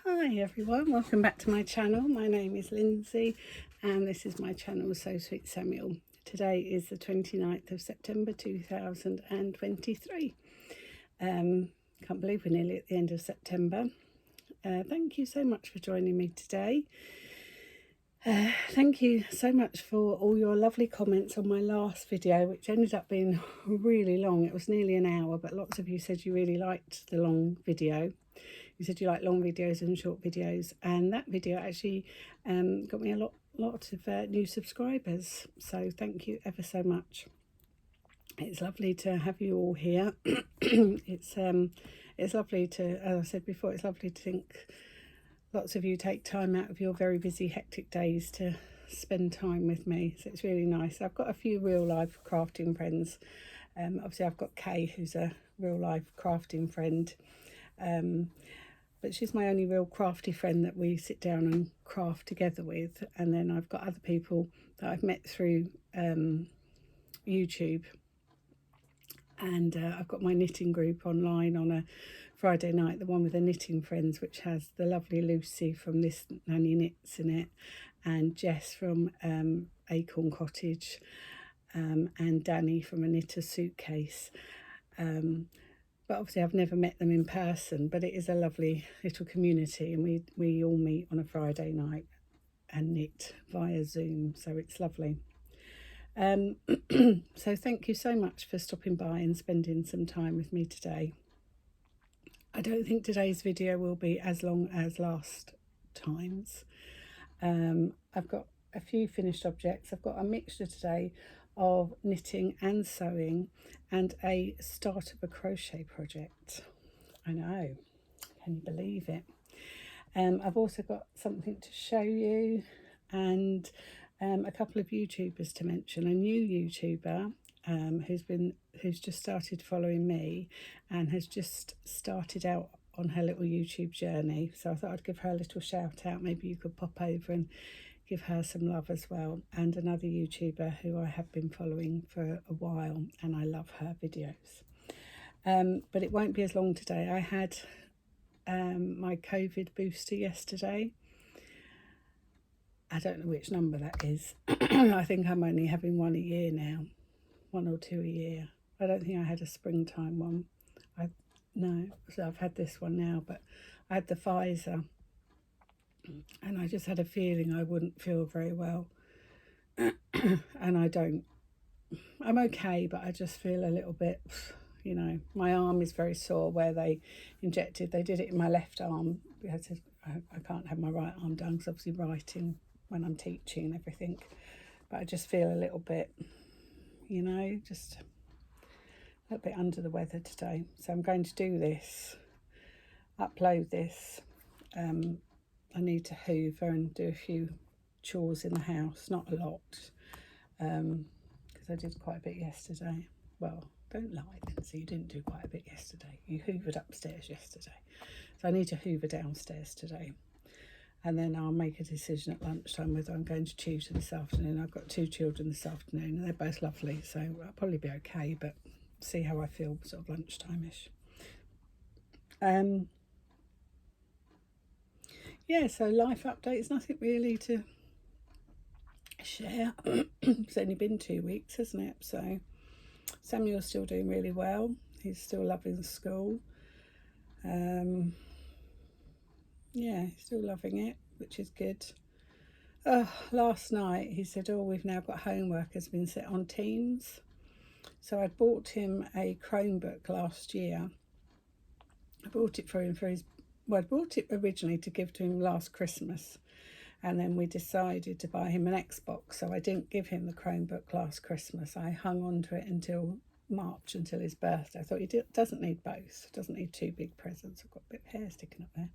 Hi everyone, welcome back to my channel. My name is Lindsay and this is my channel So Sweet Samuel. Today is the 29th of September 2023. Can't believe we're nearly at the end of September. Thank you so much for joining me today. Thank you so much for all your lovely comments on my last video, which ended up being really long. It was nearly an hour, but lots of you said you really liked the long video. You said you like long videos and short videos, and that video actually got me a lot of new subscribers, so thank you ever so much. It's lovely to have you all here. It's lovely to, as I said before, it's lovely to think lots of you take time out of your very busy, hectic days to spend time with me. So it's really nice. I've got a few real life crafting friends. Obviously I've got Kay, who's a real life crafting friend. But she's my only real crafty friend that we sit down and craft together with. And then I've got other people that I've met through YouTube. And I've got my knitting group online on a Friday night, the one with the knitting friends, which has the lovely Lucy from This Nanny Knits in it, and Jess from Acorn Cottage, and Danny from A Knitter Suitcase. But obviously I've never met them in person, but it is a lovely little community, and we all meet on a Friday night and knit via Zoom, so it's lovely. So thank you so much for stopping by and spending some time with me today. I don't think today's video will be as long as last time's. I've got a few finished objects. I've got a mixture today of knitting and sewing and a start of a crochet project. I know, can you believe it? I've also got something to show you, and a couple of YouTubers to mention. A new YouTuber who's just started following me and has just started out on her little YouTube journey, so I thought I'd give her a little shout out. Maybe you could pop over and give her some love as well. And another YouTuber who I have been following for a while, and I love her videos. But it won't be as long today. I had my COVID booster yesterday. I don't know which number that is. I think I'm only having one a year now, 1 or 2 a year. I don't think I had a springtime one. No, so I've had this one now, but I had the Pfizer, and I just had a feeling I wouldn't feel very well. And I don't. I'm okay, but I just feel a little bit, you know, my arm is very sore where they injected. They did it in my left arm. I can't have my right arm done because obviously writing when I'm teaching and everything. But I just feel a little bit, you know, just a little bit under the weather today. So I'm going to do this, upload this. I need to hoover and do a few chores in the house, not a lot, because I did quite a bit yesterday. Well, don't lie, Lindsay, you didn't do quite a bit yesterday. You hoovered upstairs yesterday. So I need to hoover downstairs today. And then I'll make a decision at lunchtime whether I'm going to tutor this afternoon. I've got 2 children this afternoon and they're both lovely, so I'll probably be okay, but see how I feel sort of lunchtime-ish. Yeah, so life updates, nothing really to share. It's only been 2 weeks, hasn't it? So Samuel's still doing really well. He's still loving school. Yeah, he's still loving it, which is good. Last night he said, oh, we've now got homework has been set on Teams. So I bought him a Chromebook last year. I bought it for him for his, well, I bought it originally to give to him last Christmas, and then we decided to buy him an Xbox, so I didn't give him the Chromebook last Christmas. I hung on to it until March, until his birthday. I thought he doesn't need both, doesn't need 2 big presents. I've got a bit of hair sticking up there.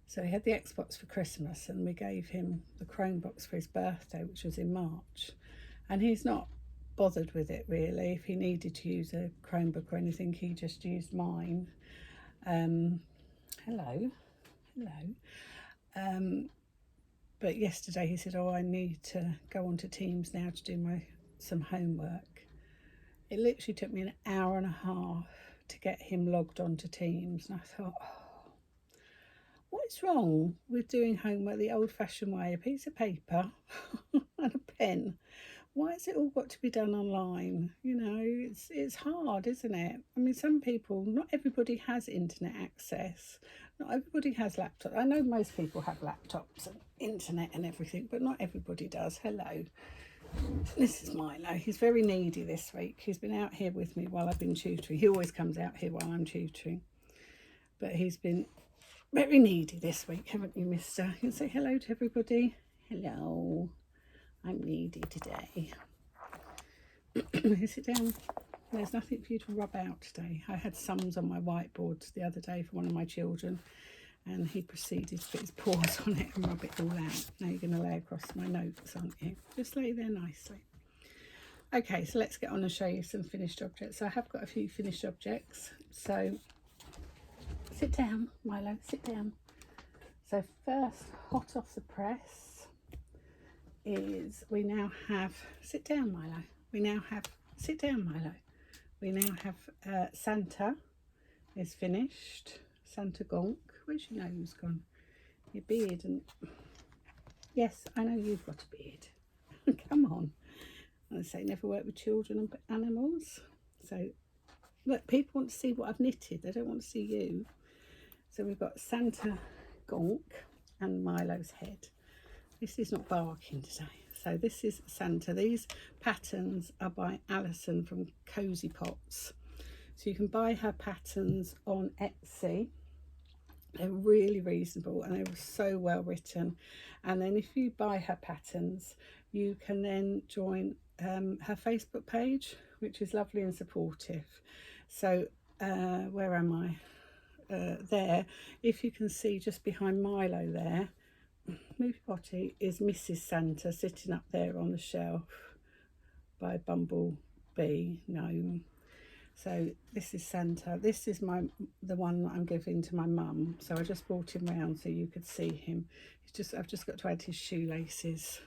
So he had the Xbox for Christmas, and we gave him the Chromebox for his birthday, which was in March. And he's not bothered with it really. If he needed to use a Chromebook or anything, he just used mine. Hello. But yesterday he said, oh, I need to go onto Teams now to do some homework. It literally took me an hour and a half to get him logged onto Teams, and I thought, oh, What's wrong with doing homework the old-fashioned way? A piece of paper and a pen. Why has it all got to be done online? You know, it's hard, isn't it? I mean, some people, not everybody has internet access. Not everybody has laptops. I know most people have laptops and internet and everything, but not everybody does. Hello. This is Milo. He's very needy this week. He's been out here with me while I've been tutoring. He always comes out here while I'm tutoring. But he's been very needy this week, haven't you, mister? You can say hello to everybody. Hello. I'm needy today. Sit down. There's nothing for you to rub out today. I had sums on my whiteboard the other day for one of my children, and he proceeded to put his paws on it and rub it all out. Now you're going to lay across my notes, aren't you? Just lay there nicely. Okay, so let's get on and show you some finished objects. So I have got a few finished objects. So sit down, Milo, sit down. So first, hot off the press is we now have, sit down, Milo. Sit down, Milo. We now have Santa is finished. Santa Gonk. Where's your nose gone? Your beard and... Yes, I know you've got a beard. Come on. I say never work with children and animals. So, look, people want to see what I've knitted. They don't want to see you. So we've got Santa Gonk and Milo's head. This is not barking today. So this is Santa. These patterns are by Alison from Cozy Pots. So you can buy her patterns on Etsy. They're really reasonable and they were so well written. And then if you buy her patterns, you can then join her Facebook page, which is lovely and supportive. So where am I? There, if you can see just behind Milo there, Movie Potty is Mrs. Santa sitting up there on the shelf by Bumblebee Gnome. So this is Santa. This is the one that I'm giving to my mum. So I just brought him round so you could see him. I've just got to add his shoelaces,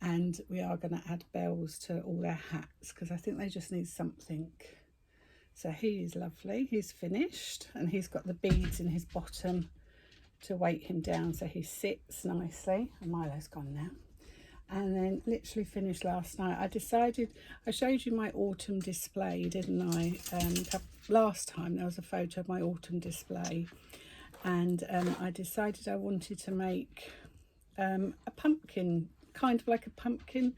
and we are going to add bells to all their hats because I think they just need something. So he is lovely. He's finished, and he's got the beads in his bottom to weight him down so he sits nicely. And Milo's gone now. And then literally finished last night. I showed you my autumn display, didn't I? Last time there was a photo of my autumn display, and I decided I wanted to make a pumpkin, kind of like a pumpkin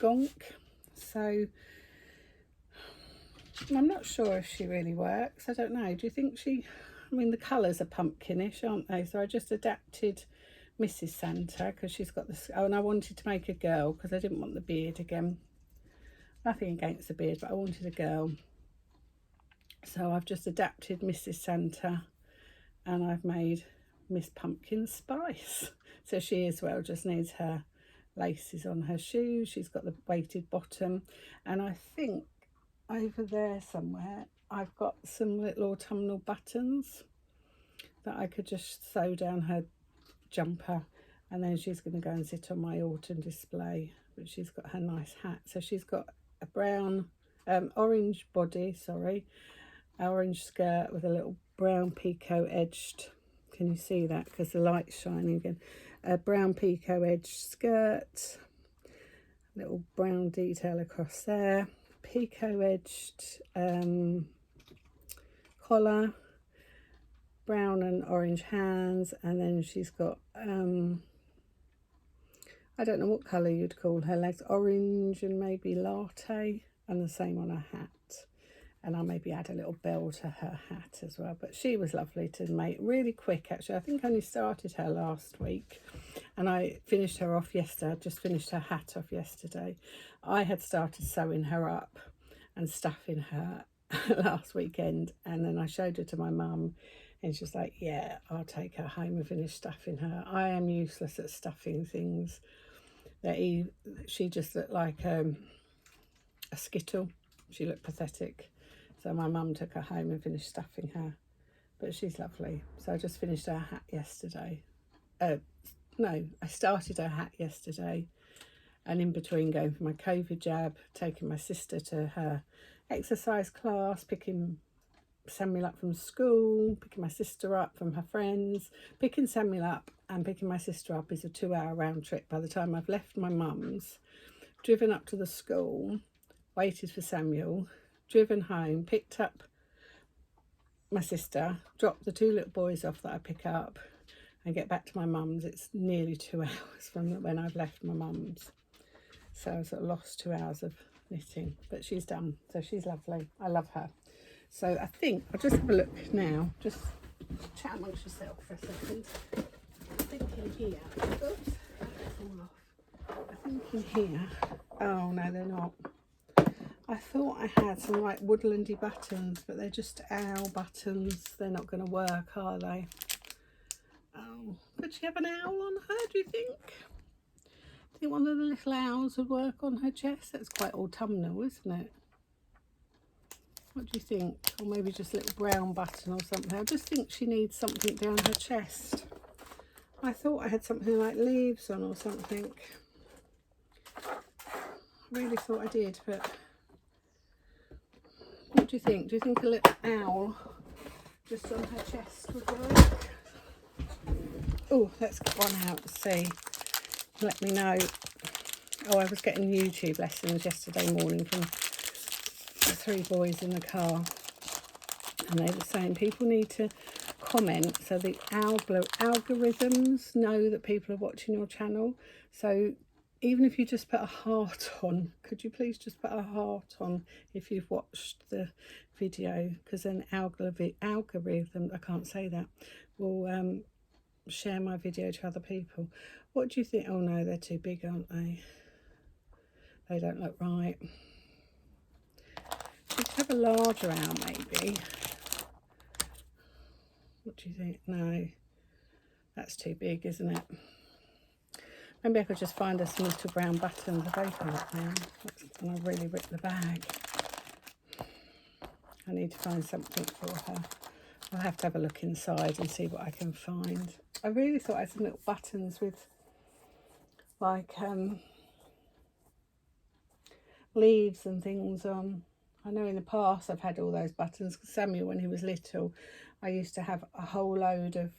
gonk. So I'm not sure if she really works. I don't know. Do you think she... I mean, the colours are pumpkinish, aren't they? So I just adapted Mrs. Santa because she's got this. Oh, and I wanted to make a girl because I didn't want the beard again. Nothing against the beard, but I wanted a girl. So I've just adapted Mrs. Santa and I've made Miss Pumpkin Spice. So she as well just needs her laces on her shoes. She's got the weighted bottom. And I think over there somewhere I've got some little autumnal buttons that I could just sew down her jumper, and then she's going to go and sit on my autumn display. But she's got her nice hat. So she's got a brown orange body, orange skirt with a little brown picot edged, can you see that because the light's shining again, a brown picot edged skirt, little brown detail across there, picot edged collar, brown and orange hands, and then she's got I don't know what colour you'd call her legs, orange and maybe latte, and the same on her hat. And I'll maybe add a little bell to her hat as well. But she was lovely to make, really quick actually. I think I only started her last week and I finished her off yesterday. I just finished her hat off yesterday. I had started sewing her up and stuffing her last weekend, and then I showed her to my mum and she's like, yeah, I'll take her home and finish stuffing her. I am useless at stuffing things. She just looked like a skittle. She looked pathetic. So my mum took her home and finished stuffing her. But she's lovely. So I just finished her hat yesterday. No, I started her hat yesterday. And in between going for my COVID jab, taking my sister to her exercise class, picking Samuel up from school, picking my sister up from her friends. Picking Samuel up and picking my sister up is a 2-hour round trip. By the time I've left my mum's, driven up to the school, waited for Samuel, driven home, picked up my sister, dropped the 2 little boys off that I pick up and get back to my mum's, it's nearly 2 hours from when I've left my mum's. So I sort of lost 2 hours of knitting, but she's done, so she's lovely. I love her. So I think I'll just have a look now, just chat amongst yourself for a second. I think in here, oops, fall off. I think in here, oh no, they're not. I thought I had some like woodlandy buttons, but they're just owl buttons. They're not going to work, are they? Oh, could she have an owl on her, do you think? Do you think one of the little owls would work on her chest? That's quite autumnal, isn't it? What do you think? Or maybe just a little brown button or something. I just think she needs something down her chest. I thought I had something like leaves on or something. I really thought I did, but what do you think? Do you think a little owl just on her chest would work? Oh, let's get one out and see. Let me know. Oh, I was getting YouTube lessons yesterday morning from the 3 boys in the car, and they were saying people need to comment so the algorithms know that people are watching your channel. So even if you just put a heart on, could you please just put a heart on if you've watched the video, because then algorithm, I can't say that, will share my video to other people. What do you think? Oh no, they're too big, aren't they? They don't look right. Should have a larger owl maybe. What do you think? No, that's too big, isn't it? Maybe I could just find her some little brown buttons. I've opened it now and I've really ripped the bag. I need to find something for her. I'll have to have a look inside and see what I can find. I really thought I had some little buttons with like leaves and things on. I know in the past I've had all those buttons. Samuel, when he was little, I used to have a whole load of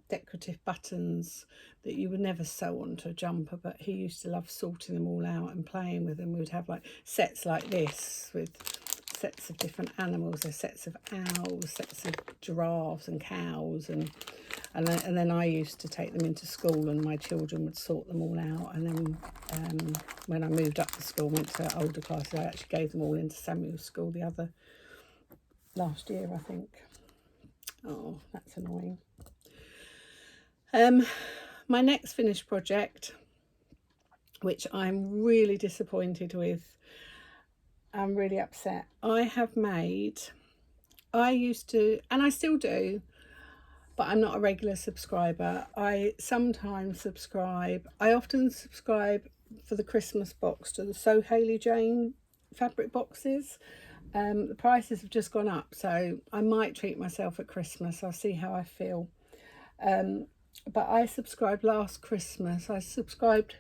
decorative buttons that you would never sew onto a jumper, but he used to love sorting them all out and playing with them. We would have like sets like this with sets of different animals. There's sets of owls, sets of giraffes and cows, and then I used to take them into school and my children would sort them all out. And then when I moved up to school, went to older classes, I actually gave them all into Samuel's school last year, I think. Oh, that's annoying. My next finished project, which I'm really disappointed with, I'm really upset. I used to, and I still do, but I'm not a regular subscriber. I sometimes subscribe. I often subscribe for the Christmas box to the So Hayley Jane fabric boxes. The prices have just gone up, so I might treat myself at Christmas. I'll see how I feel. But I subscribed last Christmas. I subscribed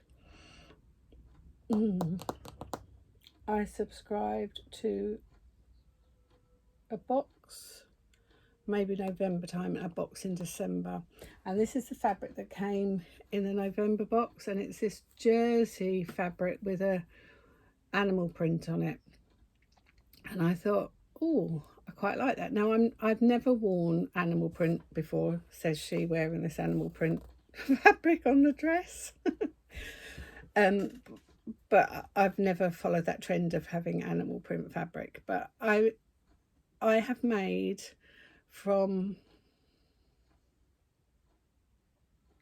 to a box, maybe November time, and a box in December. And this is the fabric that came in the November box, and it's this jersey fabric with a animal print on it. And I thought, oh, I quite like that. Now, I've never worn animal print before, says she, wearing this animal print fabric on the dress. But I've never followed that trend of having animal print fabric. But I have made from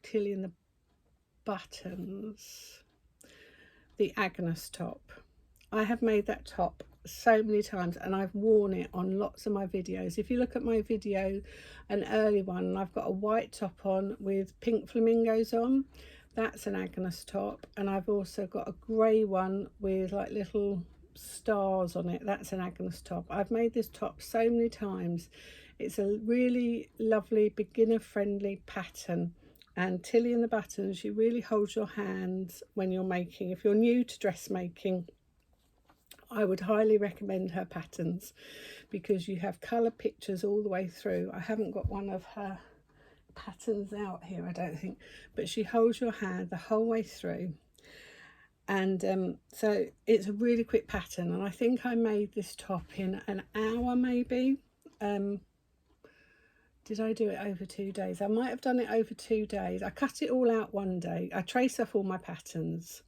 Tilly and the Buttons the Agnes top. I have made that top so many times and I've worn it on lots of my videos. If you look at my video, an early one, I've got a white top on with pink flamingos on. That's an Agnes top. And I've also got a grey one with like little stars on it. That's an Agnes top. I've made this top so many times. It's a really lovely beginner friendly pattern. And Tilly and the Buttons, you really hold your hands when you're making. If you're new to dressmaking, I would highly recommend her patterns because you have colour pictures all the way through. I haven't got one of her patterns out here, I don't think, but she holds your hand the whole way through. And so it's a really quick pattern, and I think I made this top in an hour maybe. Did I do it over 2 days? I might have done it over 2 days. I cut it all out one day. I trace off all my patterns.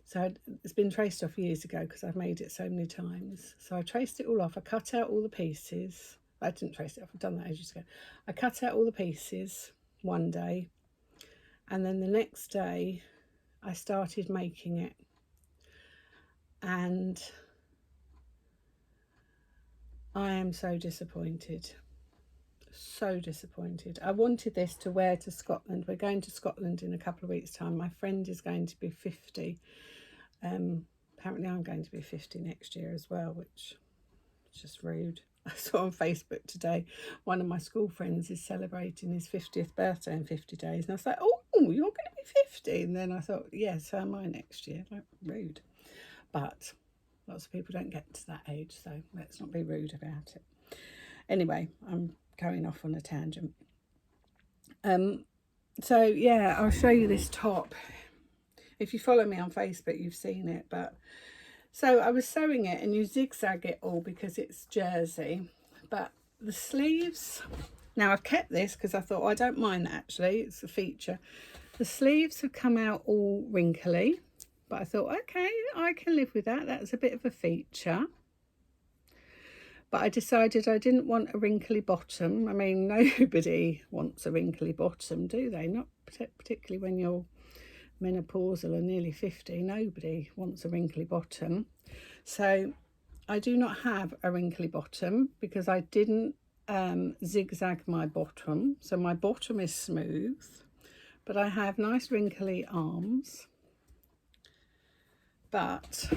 So it's been traced off years ago because I've made it so many times. So I traced it all off. I cut out all the pieces. I didn't trace it off. I've done that ages ago. I cut out all the pieces one day. And then the next day I started making it. And I am so disappointed. So disappointed. I wanted this to wear to Scotland. We're going to Scotland in a couple of weeks' time. My friend is going to be 50. Apparently I'm going to be 50 next year as well, which is just rude. I saw on Facebook today one of my school friends is celebrating his 50th birthday in 50 days, and I was like, oh, you're going to be 50. And then I thought, yeah, so am I next year. Like, rude. But lots of people don't get to that age, so let's not be rude about it. Anyway, I'm going off on a tangent. So yeah, I'll show you this top. If you follow me on Facebook, you've seen it. But so I was sewing it, and you zigzag it all because it's jersey. But the sleeves, now I've kept this because I thought, I don't mind that actually, it's a feature. The sleeves have come out all wrinkly, but I thought, okay, I can live with that. That's a bit of a feature. But I decided I didn't want a wrinkly bottom. I mean, nobody wants a wrinkly bottom, do they? Not particularly when you're menopausal and nearly 50. Nobody wants a wrinkly bottom. So I do not have a wrinkly bottom because I didn't zigzag my bottom. So my bottom is smooth, but I have nice wrinkly arms. But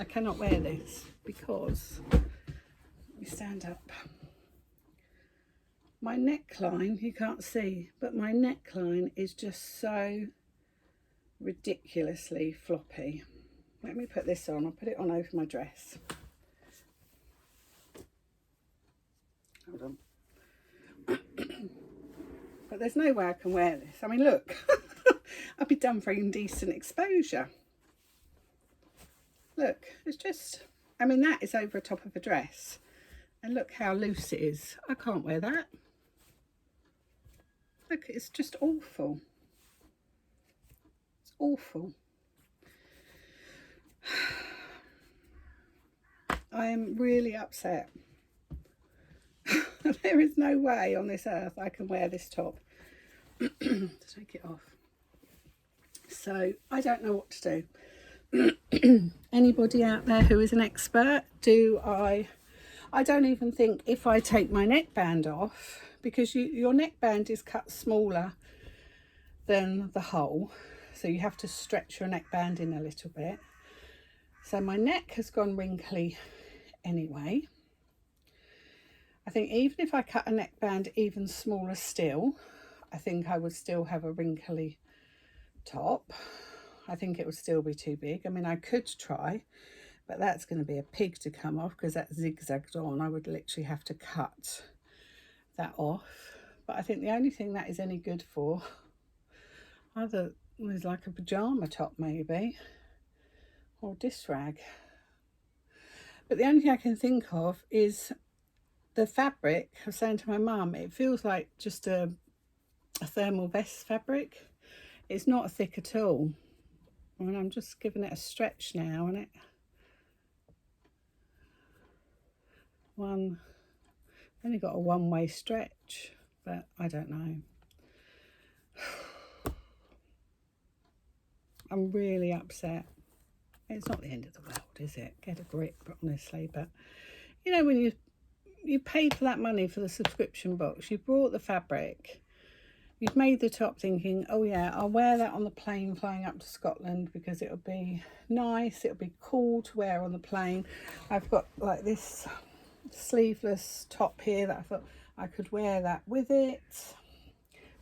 I cannot wear this because, let me stand up. My neckline, you can't see, but my neckline is just so ridiculously floppy. Let me put this on. I'll put it on over my dress. Hold on. But there's no way I can wear this. I mean, look, I'd be done for indecent exposure. Look, it's just, I mean, that is over the top of a dress. And look how loose it is. I can't wear that. Look, it's just awful. It's awful. I am really upset. There is no way on this earth I can wear this top. Take it off. So I don't know what to do. Anybody out there who is an expert? I don't even think if I take my neckband off, because your neckband is cut smaller than the hole, so you have to stretch your neckband in a little bit. So my neck has gone wrinkly anyway. I think even if I cut a neckband even smaller still, I think I would still have a wrinkly top. I think it would still be too big. I mean, I could try, but that's going to be a pig to come off because that's zigzagged on. I would literally have to cut that off. But I think the only thing that is any good for either is like a pyjama top maybe, or disc rag. But the only thing I can think of is the fabric. I was saying to my mum, it feels like just a thermal vest fabric. It's not thick at all. I mean, I'm just giving it a stretch now, and only got a one-way stretch, but I don't know. I'm really upset. It's not the end of the world, is it? Get a grip, honestly. But you know, when you paid for that money for the subscription box, you bought the fabric, you've made the top thinking, oh yeah, I'll wear that on the plane flying up to Scotland because it'll be nice, it'll be cool to wear on the plane. I've got like this sleeveless top here that I thought I could wear that with it.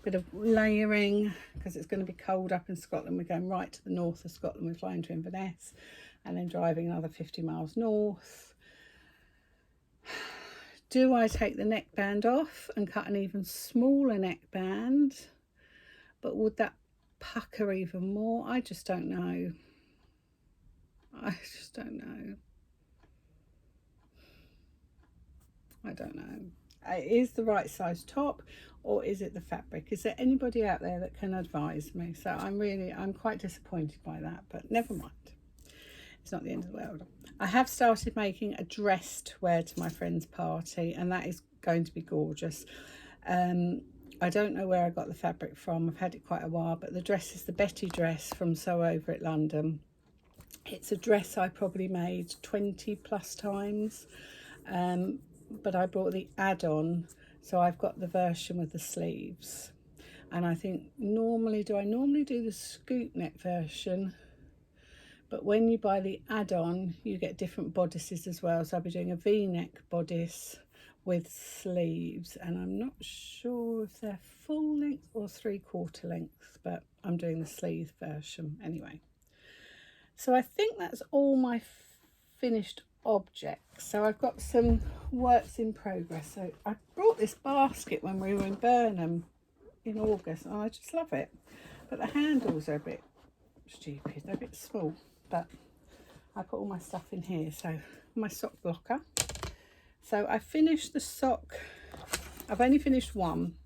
Bit of layering because it's going to be cold up in Scotland. We're going right to the north of Scotland. We're flying to Inverness. and then driving another 50 miles north. Do I take the neckband off and cut an even smaller neckband? But would that pucker even more? I just don't know. I just don't know. I don't know. Is the right size top, or is it the fabric? Is there anybody out there that can advise me? So I'm quite disappointed by that, but never mind. It's not the end of the world. I have started making a dress to wear to my friend's party, and that is going to be gorgeous. I don't know where I got the fabric from. I've had it quite a while, but the dress is the Betty dress from Sew Over at London. It's a dress I probably made 20 plus times, but I bought the add-on, so I've got the version with the sleeves. And I think do I normally do the scoop neck version? But when you buy the add-on, you get different bodices as well. So I'll be doing a V-neck bodice with sleeves, and I'm not sure if they're full length or 3/4 length, but I'm doing the sleeve version anyway. So I think that's all my finished objects. So I've got some works in progress. So I brought this basket when we were in Burnham in August, and I just love it. But the handles are a bit stupid, they're a bit small. But I put all my stuff in here. So my sock blocker. So I finished the sock. I've only finished one.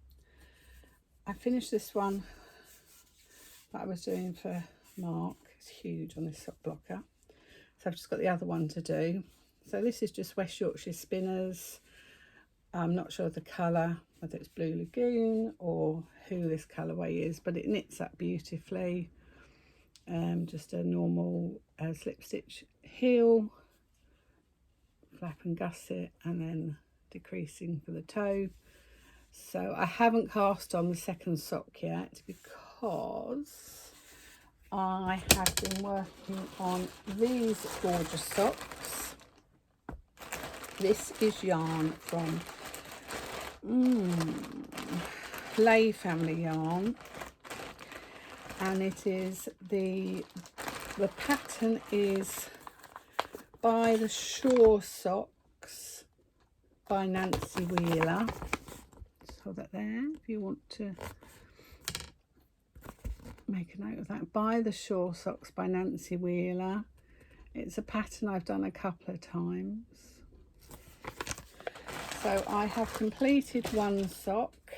I finished this one that I was doing for Mark. It's huge on this sock blocker. So I've just got the other one to do. So this is just West Yorkshire Spinners. I'm not sure of the colour, whether it's Blue Lagoon or who this colourway is, but it knits up beautifully. Just a normal slip stitch heel, flap and gusset, and then decreasing for the toe. So I haven't cast on the second sock yet because I have been working on these gorgeous socks. This is yarn from Lay Family Yarn, and it is the pattern is By the Shore Socks by Nancy Wheeler. Just hold that there if you want to make a note of that. By the Shore Socks by Nancy Wheeler. It's a pattern I've done a couple of times. So I have completed one sock,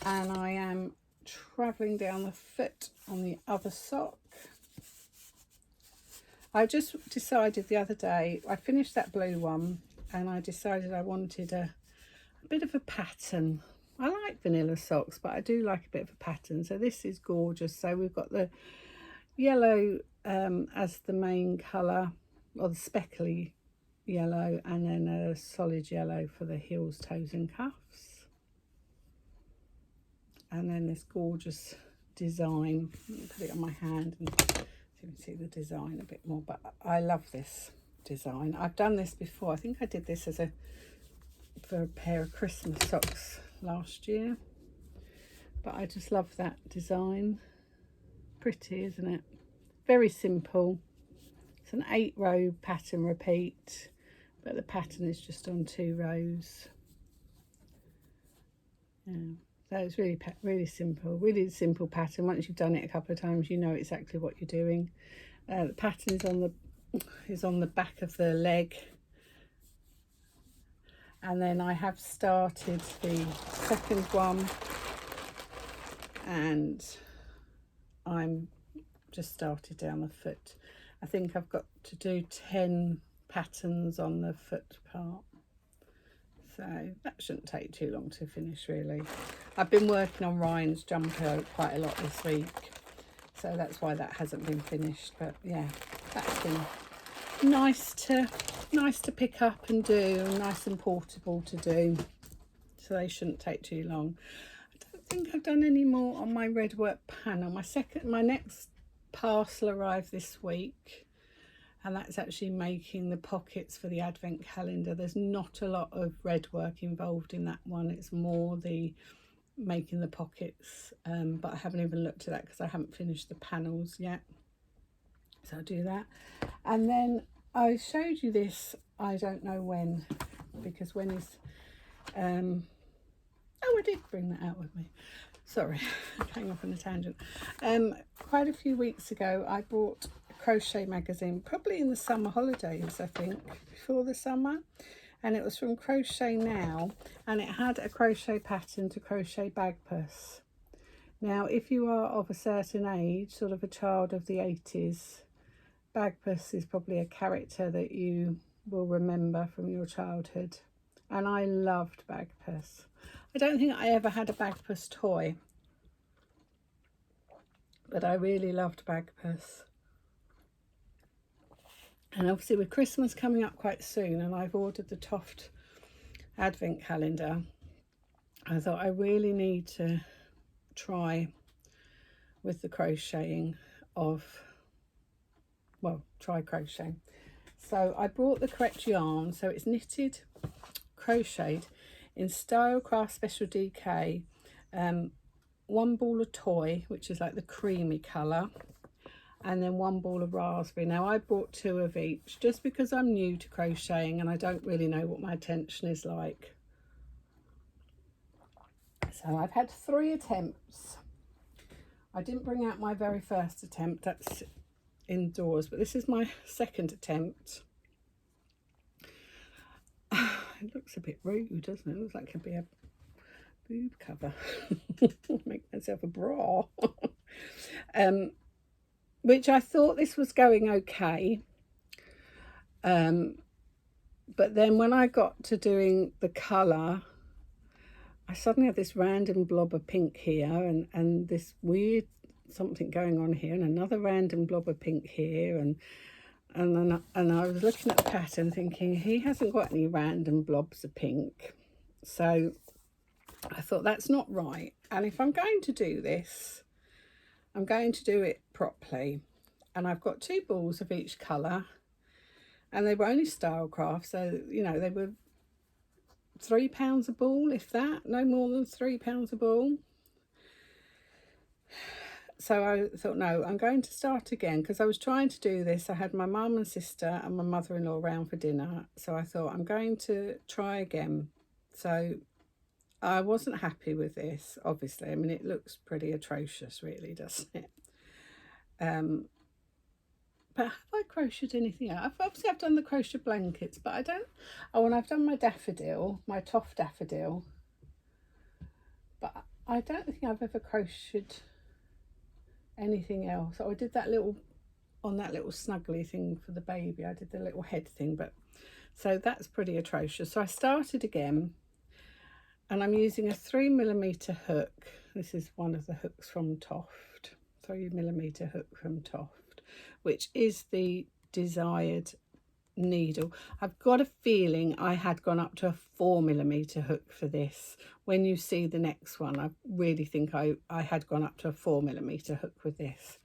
and I am travelling down the foot on the other sock. I just decided the other day, I finished that blue one, and I decided I wanted a bit of a pattern. I like vanilla socks, but I do like a bit of a pattern. So this is gorgeous. So we've got the yellow as the main colour, or the speckly yellow, and then a solid yellow for the heels, toes and cuffs. And then this gorgeous design. Let me put it on my hand and so you can see the design a bit more. But I love this design. I've done this before. I think I did this for a pair of Christmas socks last year. But I just love that design. Pretty, isn't it? Very simple. It's an 8-row pattern repeat, but the pattern is just on 2 rows. Yeah. So it's really simple pattern. Once you've done it a couple of times, you know exactly what you're doing. The pattern is on the back of the leg, and then I have started the second one, and I'm just started down the foot. I think I've got to do 10 patterns on the foot part. So that shouldn't take too long to finish, really. I've been working on Ryan's jumper quite a lot this week, so that's why that hasn't been finished. But yeah, that's been nice to pick up and do, and nice and portable to do. So they shouldn't take too long. I don't think I've done any more on my red work panel. My next parcel arrived this week, and that's actually making the pockets for the advent calendar. There's not a lot of red work involved in that one. It's more the making the pockets, but I haven't even looked at that because I haven't finished the panels yet. So I'll do that. And then I showed you this, I don't know when, because when is, oh, I did bring that out with me. Sorry, going off on a tangent. Quite a few weeks ago, I bought a crochet magazine, probably in the summer holidays, I think, before the summer. And it was from Crochet Now, and it had a crochet pattern to crochet bagpuss. Now, if you are of a certain age, sort of a child of the 80s, bagpuss is probably a character that you will remember from your childhood. And I loved bagpuss. I don't think I ever had a bagpuss toy, but I really loved bagpuss. And obviously with Christmas coming up quite soon, and I've ordered the Toft advent calendar, I thought I really need to try with the crocheting of, well, try crocheting. So I brought the correct yarn, so it's knitted, crocheted in Style Craft Special DK, one ball of toy, which is like the creamy colour, and then one ball of raspberry. Now I bought 2 of each just because I'm new to crocheting and I don't really know what my tension is like. So I've had 3 attempts. I didn't bring out my very first attempt, that's indoors, but this is my second attempt. It looks a bit rude, doesn't it? It looks like it could be a boob cover. Make myself a bra. Which I thought this was going okay. But then when I got to doing the colour, I suddenly had this random blob of pink here and this weird something going on here and another random blob of pink here, and I was looking at the pattern thinking he hasn't got any random blobs of pink. So I thought that's not right, and if I'm going to do this, I'm going to do it properly. And I've got 2 balls of each colour, and they were only Stylecraft, so you know they were £3 a ball, if that, no more than £3 a ball. So I thought, no, I'm going to start again, because I was trying to do this. I had my mum and sister and my mother-in-law around for dinner, so I thought I'm going to try again. So I wasn't happy with this, obviously. I mean, it looks pretty atrocious, really, doesn't it? But have I crocheted anything else? Obviously I've done the crochet blankets, but I don't, oh, and I've done my daffodil, my Toft daffodil, but I don't think I've ever crocheted anything else. Oh, I did that little, on that little snuggly thing for the baby, I did the little head thing, but so that's pretty atrocious. So I started again, and I'm using a 3mm hook. This is one of the hooks from Toft, 3mm hook from Toft, which is the desired needle. I've got a feeling I had gone up to a 4mm hook for this. When you see the next one, I really think I had gone up to a 4mm hook with this,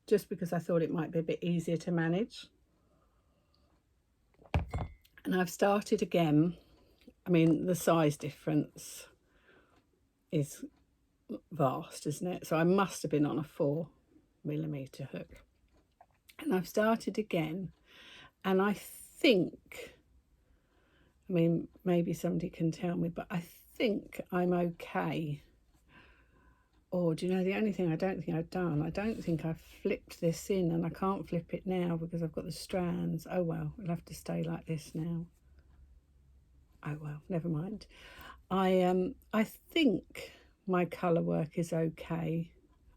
just because I thought it might be a bit easier to manage. And I've started again. I mean, the size difference is vast, isn't it? So I must have been on a 4mm hook. And I've started again, and I think, I mean, maybe somebody can tell me, but I think I'm okay. Or do you know, the only thing I don't think I've done, I don't think I've flipped this in, and I can't flip it now because I've got the strands. Oh well, it'll have to stay like this now. Oh well, never mind. I think my colour work is okay.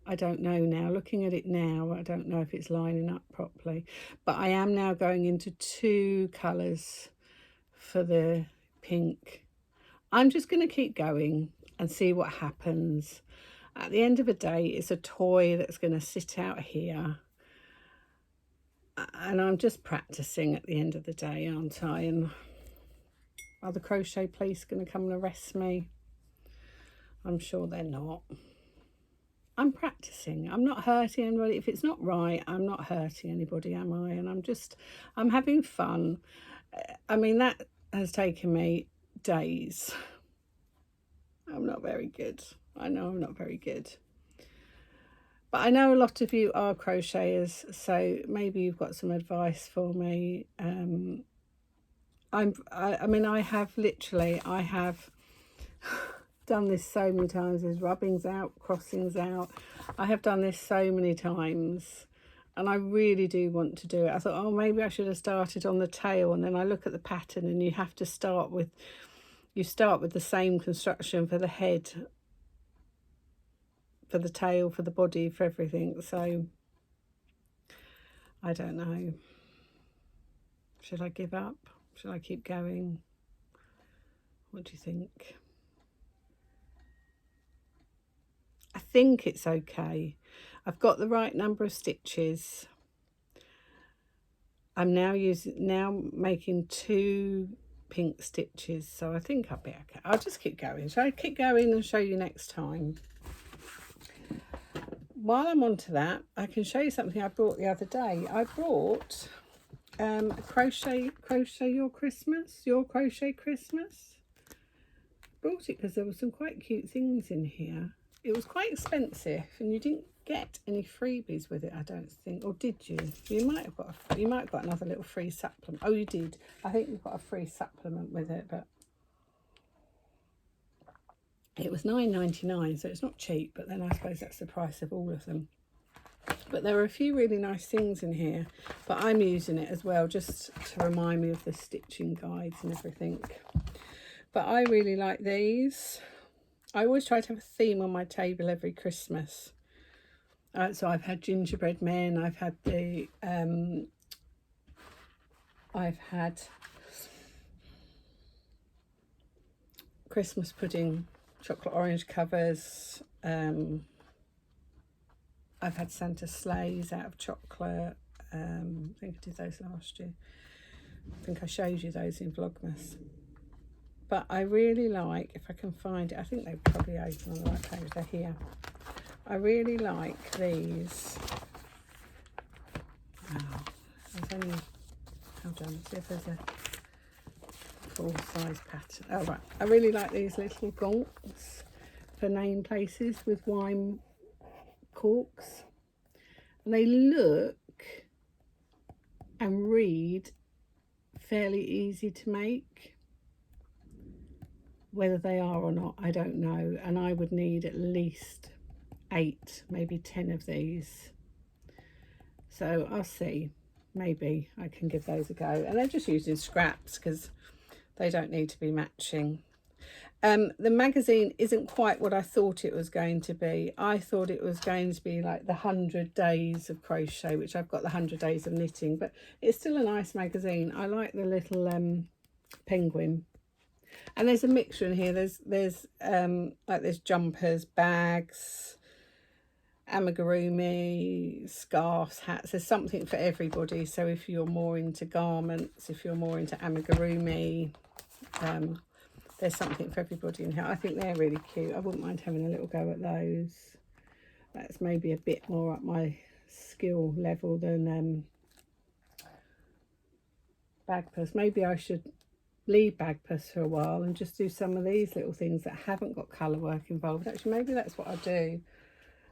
I don't know now. Looking at it now, I don't know if it's lining up properly. But I am now going into 2 colours for the pink. I'm just going to keep going and see what happens. At the end of the day, it's a toy that's going to sit out here. And I'm just practising at the end of the day, aren't I? And are the crochet police going to come and arrest me? I'm sure they're not. I'm practicing. I'm not hurting anybody. If it's not right, I'm not hurting anybody, am I? And I'm having fun. I mean, that has taken me days. I'm not very good. I know I'm not very good. But I know a lot of you are crocheters, so maybe you've got some advice for me. I mean, I have done this so many times. There's rubbings out, crossings out. I have done this so many times, and I really do want to do it. I thought, oh, maybe I should have started on the tail, and then I look at the pattern, and you have to start with the same construction for the head, for the tail, for the body, for everything. So I don't know. Should I give up? Should I keep going? What do you think? I think it's okay. I've got the right number of stitches. I'm now making 2 pink stitches, so I think I'll be okay. I'll just keep going. Shall I keep going and show you next time? While I'm on to that, I can show you something I brought the other day. I brought Crochet Your Crochet Christmas. Brought it because there were some quite cute things in here. It was quite expensive, and you didn't get any freebies with it, I don't think. Or did you? You might have got another little free supplement. Oh, you did. I think you've got a free supplement with it, but it was $9.99, so it's not cheap, but then I suppose that's the price of all of them. But there are a few really nice things in here, but I'm using it as well just to remind me of the stitching guides and everything. But I really like these. I always try to have a theme on my table every Christmas. So I've had gingerbread men, I've had Christmas pudding, chocolate orange covers. I've had Santa sleighs out of chocolate. I think I did those last year. I think I showed you those in Vlogmas. But I really like, if I can find it, I think they're probably open on the right page, they're here. I really like these. Oh, there's only, hold on, see if there's a full size pattern. Oh right, I really like these little gaunts for name places with wine corks. And they look and read fairly easy to make. Whether they are or not, I don't know. And I would need at least 8, maybe 10 of these. So I'll see. Maybe I can give those a go. And they're just using scraps because they don't need to be matching. The magazine isn't quite what I thought it was going to be. I thought it was going to be like the 100 days of crochet, which I've got the 100 days of knitting, but it's still a nice magazine. I like the little penguin. And there's a mixture in here. There's jumpers, bags, amigurumi, scarves, hats. There's something for everybody. So if you're more into garments, if you're more into amigurumi, there's something for everybody in here. I think they're really cute. I wouldn't mind having a little go at those. That's maybe a bit more up my skill level than bag purse. Maybe I should leave bag purse for a while and just do some of these little things that haven't got colour work involved. Actually, maybe that's what I'll do.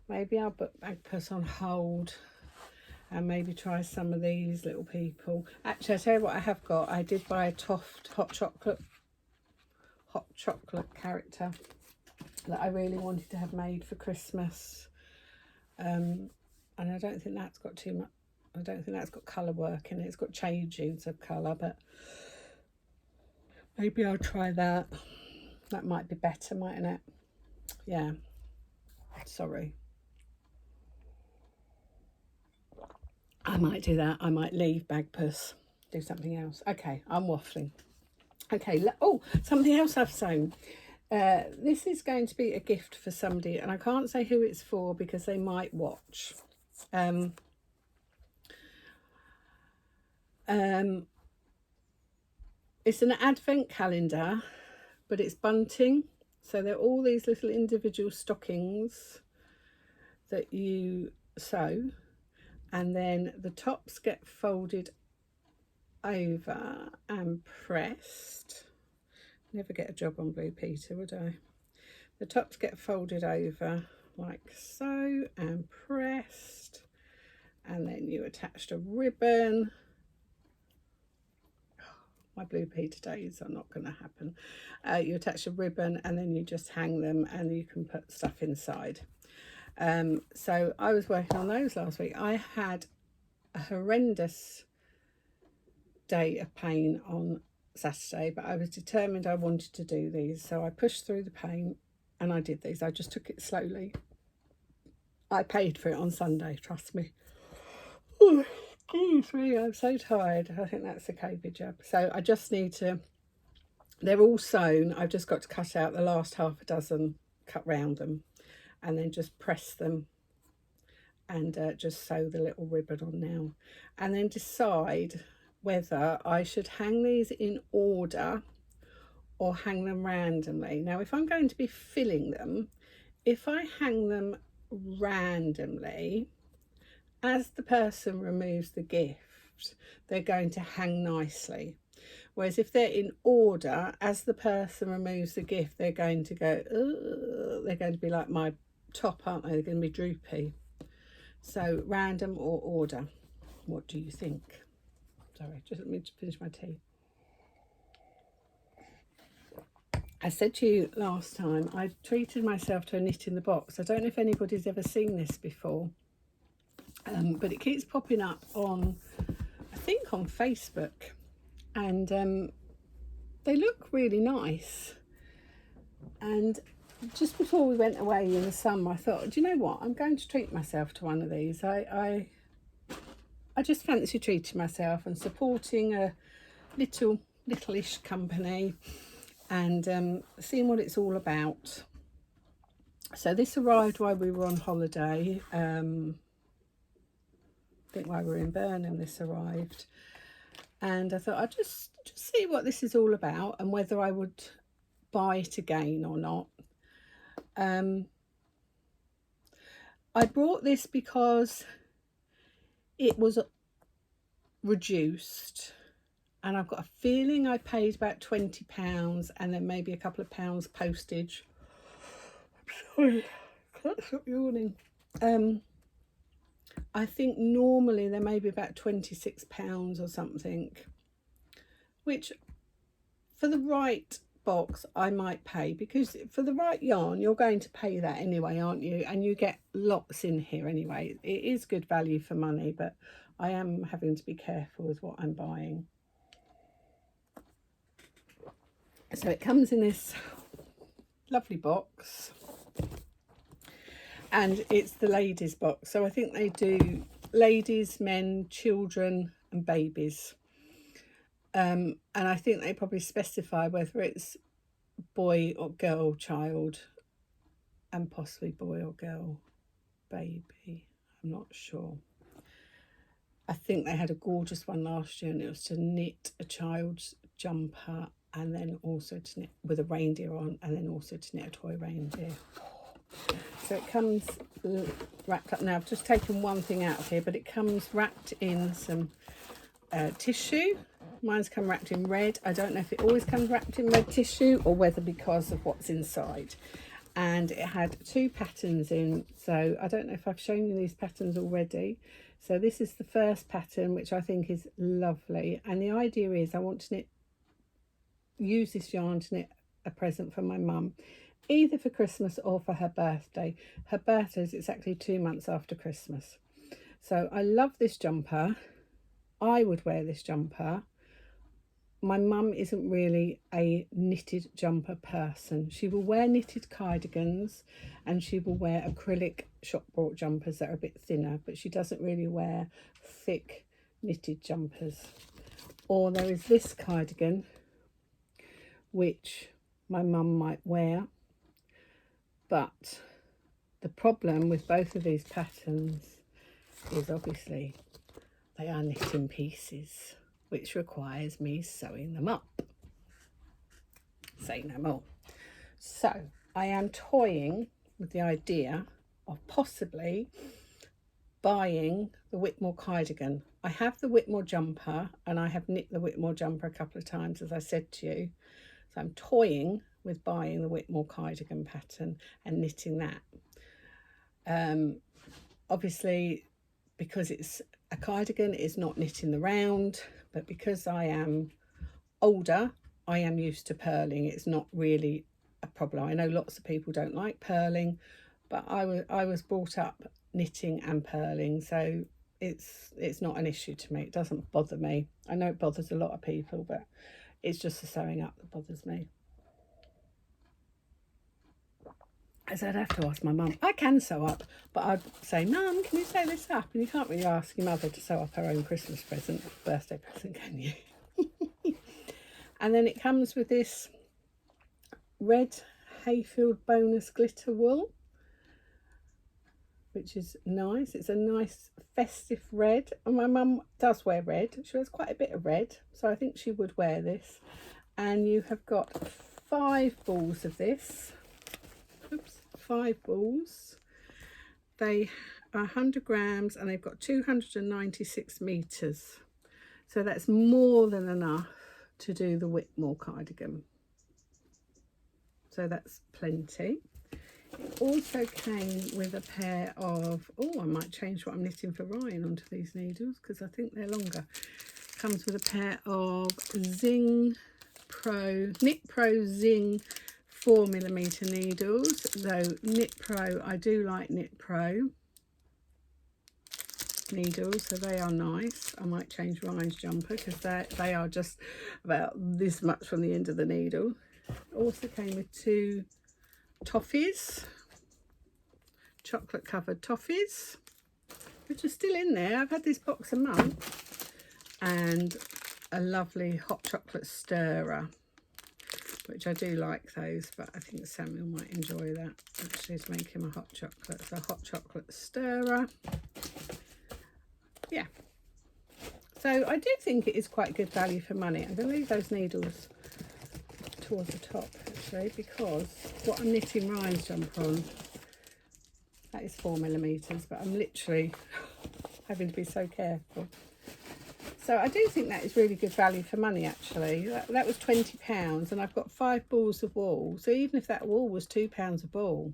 Maybe I'll put bag purse on hold and maybe try some of these little people. Actually, I'll tell you what I have got. I did buy a Toft hot chocolate character that I really wanted to have made for Christmas. And I don't think that's got too much, I don't think that's got colour work in it. It's got shades of colour, but maybe I'll try that. That might be better, mightn't it? Yeah. Sorry. I might do that. I might leave bag purse, do something else. Okay, I'm waffling. Okay, oh, something else I've sewn. This is going to be a gift for somebody, and I can't say who it's for because they might watch. It's an advent calendar, but it's bunting. So they're all these little individual stockings that you sew, and then the tops get folded over and pressed. Never get a job on Blue Peter, would I? The tops get folded over like so and pressed, and then you attached a ribbon. My blue Peter days are not going to happen. You attach a ribbon and then you just hang them, and you can put stuff inside. So I was working on those last week. I had a horrendous day of pain on Saturday, but I was determined I wanted to do these, so I pushed through the pain and I did these. I just took it slowly. I paid for it on Sunday, trust me. Oh, excuse me, I'm so tired. I think that's the COVID jab. So I just need to, they're all sewn. I've just got to cut out the last half a dozen, cut round them, and then just press them and just sew the little ribbon on now, and then decide whether I should hang these in order or hang them randomly. Now, if I'm going to be filling them, if I hang them randomly, as the person removes the gift, they're going to hang nicely. Whereas if they're in order, as the person removes the gift, they're going to go, they're going to be like my top, aren't they? They're going to be droopy. So random or order, what do you think? Sorry, just let me finish my tea. I said to you last time, I treated myself to a knit in the box. I don't know if anybody's ever seen this before, but it keeps popping up on, I think on Facebook, and they look really nice. And just before we went away in the summer, I thought, do you know what? I'm going to treat myself to one of these. I just fancy treating myself and supporting a littleish company and seeing what it's all about. So this arrived while we were on holiday. I think while we were in Burnham, this arrived. And I thought I'd just see what this is all about and whether I would buy it again or not. I bought this because it was reduced, and I've got a feeling I paid about £20 and then maybe a couple of pounds postage. Sorry, can't stop yawning. I think normally there may be about £26 or something, which for the right box I might pay, because for the right yarn you're going to pay that anyway, aren't you? And you get lots in here anyway. It is good value for money, but I am having to be careful with what I'm buying. So it comes in this lovely box, and it's the ladies box. So I think they do ladies, men, children and babies. And I think they probably specify whether it's boy or girl child, and possibly boy or girl baby. I'm not sure. I think they had a gorgeous one last year, and it was to knit a child's jumper and then also to knit with a reindeer on, and then also to knit a toy reindeer. So it comes wrapped up. Now I've just taken one thing out of here, but it comes wrapped in some tissue. Mine's come wrapped in red. I don't know if it always comes wrapped in red tissue or whether because of what's inside. And it had 2 patterns in, so I don't know if I've shown you these patterns already. So this is the first pattern, which I think is lovely, and the idea is I want to use this yarn to knit a present for my mum, either for Christmas or for her birthday. Her birthday is exactly 2 months after Christmas. So I love this jumper. I would wear this jumper. My mum isn't really a knitted jumper person. She will wear knitted cardigans and she will wear acrylic shop bought jumpers that are a bit thinner, but she doesn't really wear thick knitted jumpers. Or there is this cardigan, which my mum might wear, but the problem with both of these patterns is obviously they are knit in pieces, which requires me sewing them up. Say no more. So I am toying with the idea of possibly buying the Whitmore cardigan. I have the Whitmore jumper and I have knit the Whitmore jumper a couple of times, as I said to you. So I'm toying with buying the Whitmore cardigan pattern and knitting that. Obviously, because it's a cardigan, it's not knitting the round, but because I am older, I am used to purling. It's not really a problem. I know lots of people don't like purling, but I was brought up knitting and purling, so it's not an issue to me. It doesn't bother me. I know it bothers a lot of people, but it's just the sewing up that bothers me. As I'd have to ask my mum. I can sew up, but I'd say, Mum, can you sew this up? And you can't really ask your mother to sew up her own Christmas present, birthday present, can you? And then it comes with this red Hayfield bonus glitter wool, which is nice. It's a nice festive red, and my mum does wear red. She wears quite a bit of red, so I think she would wear this. And you have got 5 balls of this. Oops, 5 balls. They are 100 grams and they've got 296 meters, so that's more than enough to do the Whitmore cardigan, so that's plenty. It also came with a pair of, oh, I might change what I'm knitting for Ryan onto these needles because I think they're longer. Comes with a pair of Knit Pro Zing 4mm needles, though Knit Pro, I do like Knit Pro needles, so they are nice. I might change Ryan's jumper because they are just about this much from the end of the needle. Also came with 2 toffees, chocolate covered toffees, which are still in there. I've had this box a month. And a lovely hot chocolate stirrer, which I do like those, but I think Samuel might enjoy that actually, to make him a hot chocolate. So hot chocolate stirrer. Yeah, so I do think it is quite good value for money. I'm going to leave those needles towards the top actually, because what I'm knitting Ryan's jumper on, that is 4mm, but I'm literally having to be so careful. So I do think that is really good value for money actually. That was £20 and I've got 5 balls of wool. So even if that wool was £2 a ball,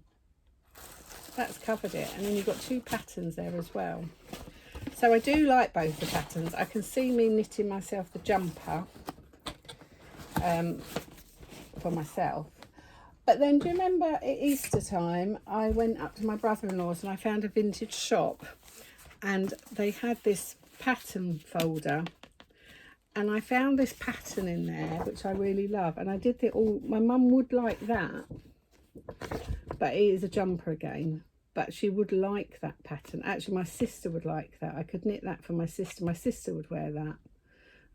that's covered it. And then you've got 2 patterns there as well. So I do like both the patterns. I can see me knitting myself the jumper for myself. But then do you remember at Easter time, I went up to my brother-in-law's and I found a vintage shop and they had this pattern folder, and I found this pattern in there which I really love, and I did it all. My mum would like that, but it is a jumper again, but she would like that pattern. Actually, my sister would like that. I could knit that for my sister. My sister would wear that.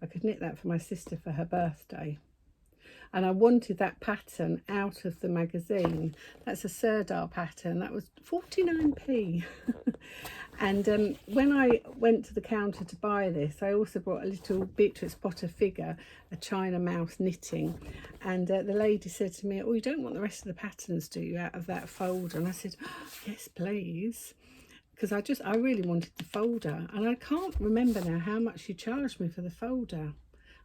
I could knit that for my sister for her birthday. And I wanted that pattern out of the magazine. That's a Sirdar pattern. That was 49p. And when I went to the counter to buy this, I also brought a little Beatrix Potter figure, a China mouse knitting. And the lady said to me, oh, you don't want the rest of the patterns, do you, out of that folder? And I said, oh, yes, please. Because I really wanted the folder. And I can't remember now how much she charged me for the folder.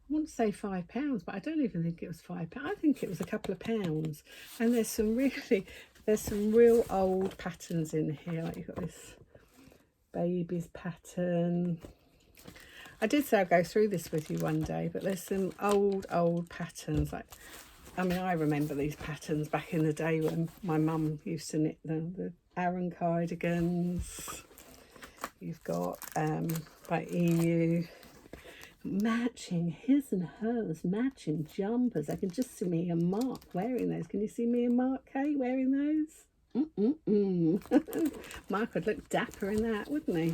I want to say £5, but I don't even think it was £5. I think it was a couple of pounds. And there's some real old patterns in here. Like you've got this baby's pattern. I did say I'd go through this with you one day, but there's some old patterns. Like, I mean, I remember these patterns back in the day when my mum used to knit them. The Aran cardigans. You've got by EU. Matching his and hers, matching jumpers. I can just see me and Mark wearing those. Can you see me and Mark, Kate, wearing those? Mark would look dapper in that, wouldn't he?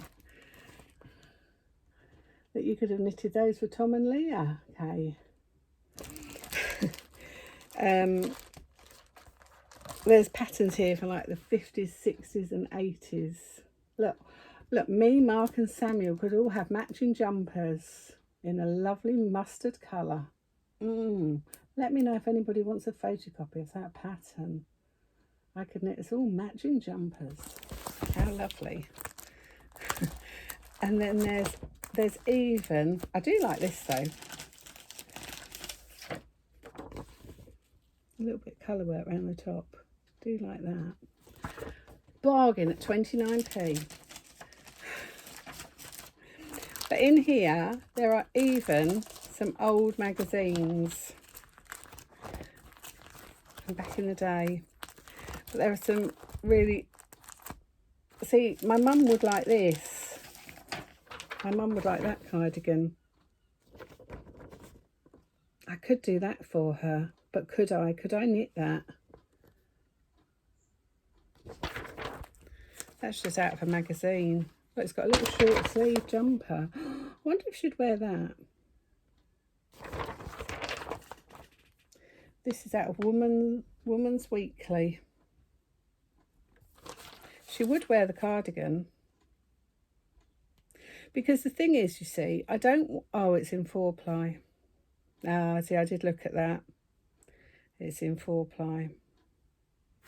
That you could have knitted those for Tom and Leah, okay. There's patterns here for like the 50s, 60s and 80s. Look, me, Mark and Samuel could all have matching jumpers in a lovely mustard colour. Let me know if anybody wants a photocopy of that pattern. I could knit us all matching jumpers. How lovely. And then there's even, I do like this though, a little bit colour work around the top. Do like that. bargain at 29p. But in here, there are even some old magazines from back in the day. But there are some really... See, my mum would like this. My mum would like that cardigan. I could do that for her, but could I? Could I knit that? That's just out of a magazine. But it's got a little short sleeve jumper. I wonder if she'd wear that. This is out of Woman's Weekly. She would wear the cardigan. Because the thing is, you see, I don't... Oh, it's in 4-ply. Ah, see, I did look at that. It's in 4-ply.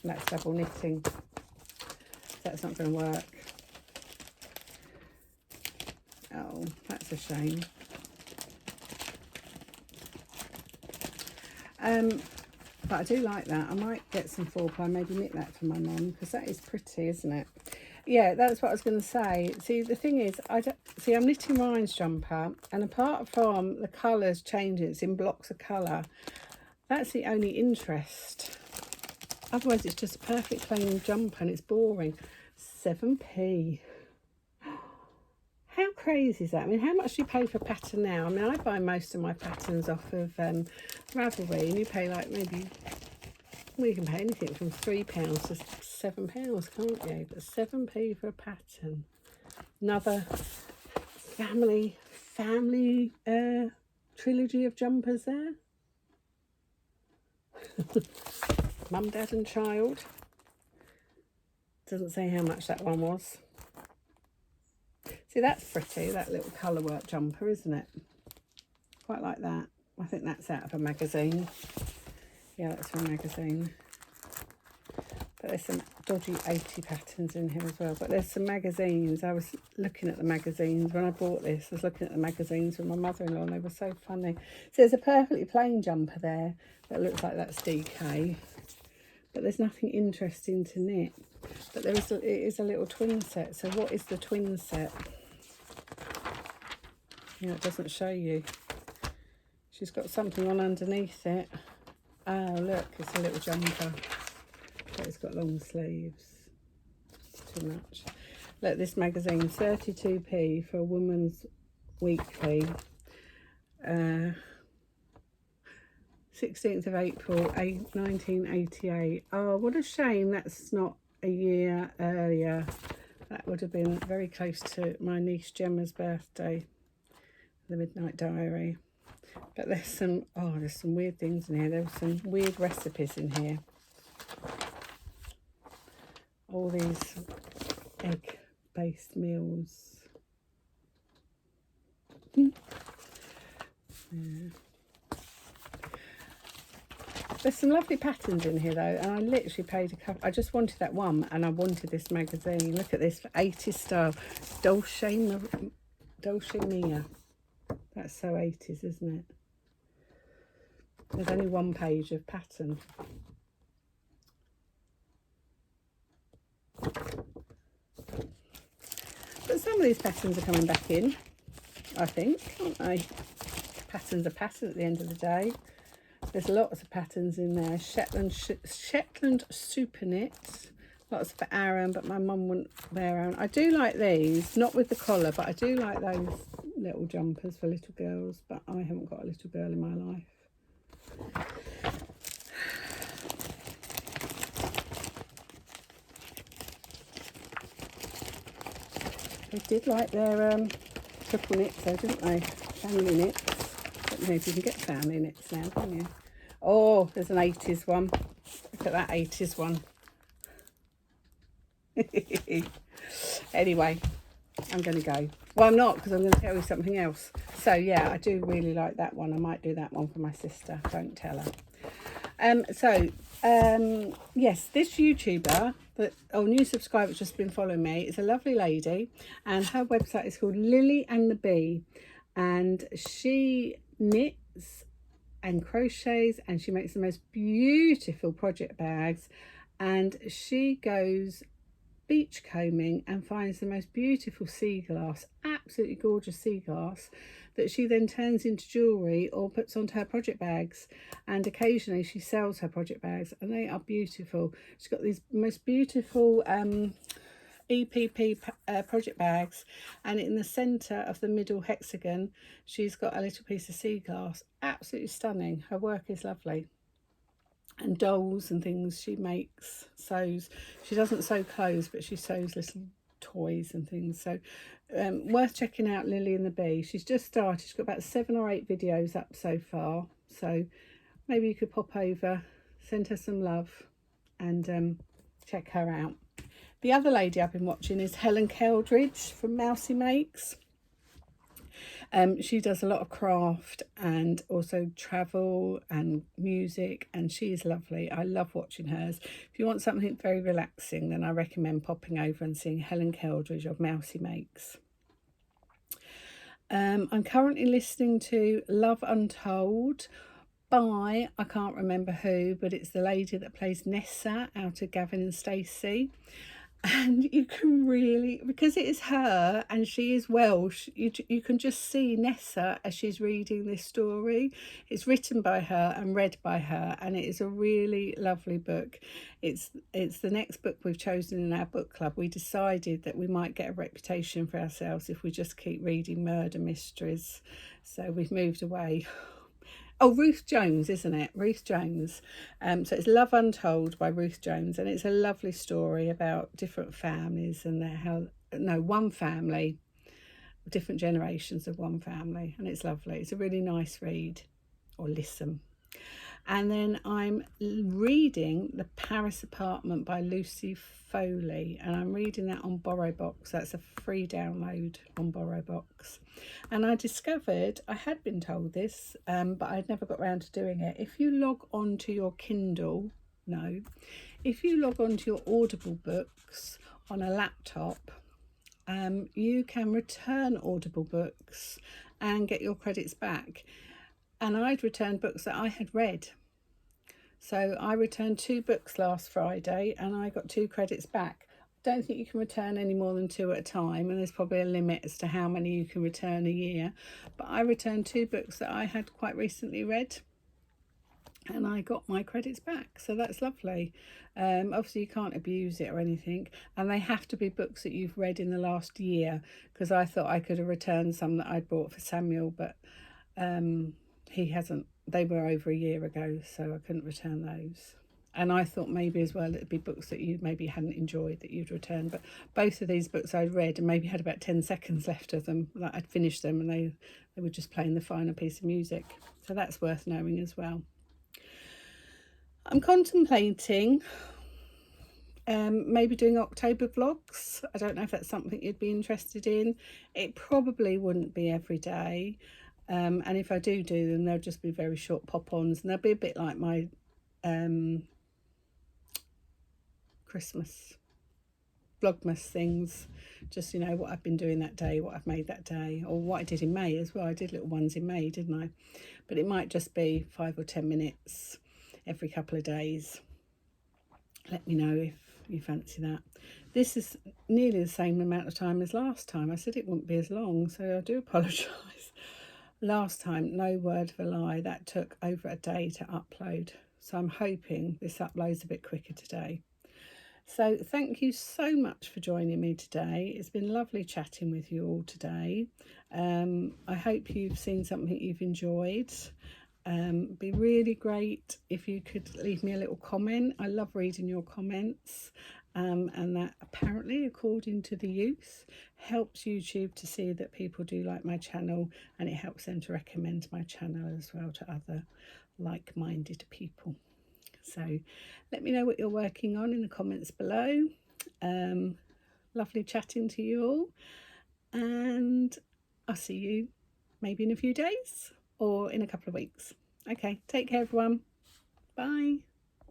That's double knitting. That's not going to work. Oh, that's a shame. But I do like that. I might get some 4-ply, maybe knit that for my mum, because that is pretty, isn't it? Yeah, that's what I was going to say. See, the thing is, I'm knitting Ryan's jumper, and apart from the colours changing, it's in blocks of colour. That's the only interest. Otherwise, it's just a perfect plain jumper, and it's boring. 7p. How crazy is that? I mean, how much do you pay for a pattern now? I mean, I buy most of my patterns off of Ravelry, and you pay like maybe... Well, you can pay anything from £3 to £7, can't you? But 7p for a pattern. Another family trilogy of jumpers there. Mum, Dad and child. Doesn't say how much that one was. See, that's pretty, that little colour work jumper, isn't it? Quite like that. I think that's out of a magazine. Yeah, that's from a magazine. But there's some dodgy 80 patterns in here as well. But there's some magazines. I was looking at the magazines when I bought this. I was looking at the magazines with my mother-in-law, and they were so funny. So there's a perfectly plain jumper there that looks like that's DK. But there's nothing interesting to knit. But it is a little twin set. So what is the twin set? Yeah, it doesn't show you. She's got something on underneath it. Oh, look, it's a little jumper. But it's got long sleeves. It's too much. Look, this magazine, 32p for a Woman's Weekly. 16th of April, 1988. Oh, what a shame that's not a year earlier. That would have been very close to my niece Gemma's birthday. The Midnight Diary. But there's some weird things in here. There's some weird recipes in here. All these egg-based meals. Yeah. There's some lovely patterns in here though, and I literally paid a couple. I just wanted that one, and I wanted this magazine. Look at this, 80s style. Dolce Mia. That's so 80s, isn't it? There's only one page of pattern. But some of these patterns are coming back in, I think, aren't they? Patterns are patterns at the end of the day. There's lots of patterns in there. Shetland super knits. Lots for Aaron, but my mum wouldn't wear Aaron. I do like these, not with the collar, but I do like those little jumpers for little girls, but I haven't got a little girl in my life. They did like their triple knits though, didn't they? Family knits. I don't know if you can get family knits now, can you? Oh, there's an 80s one. Look at that 80s one. Anyway, I'm going to go. Well, I'm not, because I'm going to tell you something else. So yeah, I do really like that one. I might do that one for my sister. Don't tell her. Yes, this YouTuber, new subscriber's just been following me, is a lovely lady, and her website is called Lily and the Bee, and she knits and crochets, and she makes the most beautiful project bags, and she goes beach combing and finds the most beautiful sea glass, absolutely gorgeous sea glass, that she then turns into jewellery or puts onto her project bags. And occasionally she sells her project bags, and they are beautiful. She's got these most beautiful EPP project bags, and in the centre of the middle hexagon she's got a little piece of sea glass. Absolutely stunning. Her work is lovely. And dolls and things she makes, sews. She doesn't sew clothes, but she sews little toys and things. So worth checking out, Lily and the Bee. She's just started. She's got about 7 or 8 videos up so far, so maybe you could pop over, send her some love, and check her out. The other lady I've been watching is Helen Keldridge from Mousy Makes. She does a lot of craft and also travel and music, and she's lovely. I love watching hers. If you want something very relaxing, then I recommend popping over and seeing Helen Keldridge of Mousy Makes. I'm currently listening to Love Untold by, I can't remember who, but it's the lady that plays Nessa out of Gavin and Stacey. And you can really, because it is her and she is Welsh, you can just see Nessa as she's reading this story. It's written by her and read by her, and it is a really lovely book. It's the next book we've chosen in our book club. We decided that we might get a reputation for ourselves if we just keep reading murder mysteries, so we've moved away. Oh, Ruth Jones, isn't it? Ruth Jones. So it's Love Untold by Ruth Jones, and it's a lovely story about different families and one family, different generations of one family, and it's lovely. It's a really nice read or listen. And then I'm reading The Paris Apartment by Lucy Foley, and I'm reading that on BorrowBox. That's a free download on BorrowBox. And I discovered, I had been told this, but I'd never got around to doing it. If you log on to your Kindle, if you log on to your Audible books on a laptop, you can return Audible books and get your credits back. And I'd returned books that I had read. So I returned 2 books last Friday and I got 2 credits back. I don't think you can return any more than 2 at a time, and there's probably a limit as to how many you can return a year. But I returned 2 books that I had quite recently read and I got my credits back, so that's lovely. Obviously you can't abuse it or anything, and they have to be books that you've read in the last year, because I thought I could have returned some that I'd bought for Samuel, but he hasn't. They were over a year ago, so I couldn't return those. And I thought maybe as well it'd be books that you maybe hadn't enjoyed that you'd return. But both of these books I'd read and maybe had about 10 seconds left of them. Like I'd finished them and they were just playing the final piece of music. So that's worth knowing as well. I'm contemplating maybe doing October vlogs. I don't know if that's something you'd be interested in. It probably wouldn't be every day. And if I do them, they'll just be very short pop-ons, and they'll be a bit like my Christmas vlogmas things, just what I've been doing that day, what I've made that day, or what I did in May as well. I did little ones in May, didn't I? But it might just be 5 or 10 minutes every couple of days. Let me know if you fancy that. This is nearly the same amount of time as last time. I said it wouldn't be as long, so I do apologise. Last time, no word of a lie, that took over a day to upload. So I'm hoping this uploads a bit quicker today. So thank you so much for joining me today. It's been lovely chatting with you all today. I hope you've seen something you've enjoyed. It'd be really great if you could leave me a little comment. I love reading your comments. And that apparently, according to the youth, helps YouTube to see that people do like my channel, and it helps them to recommend my channel as well to other like-minded people. So let me know what you're working on in the comments below. Lovely chatting to you all, and I'll see you maybe in a few days or in a couple of weeks. Okay, take care everyone. Bye.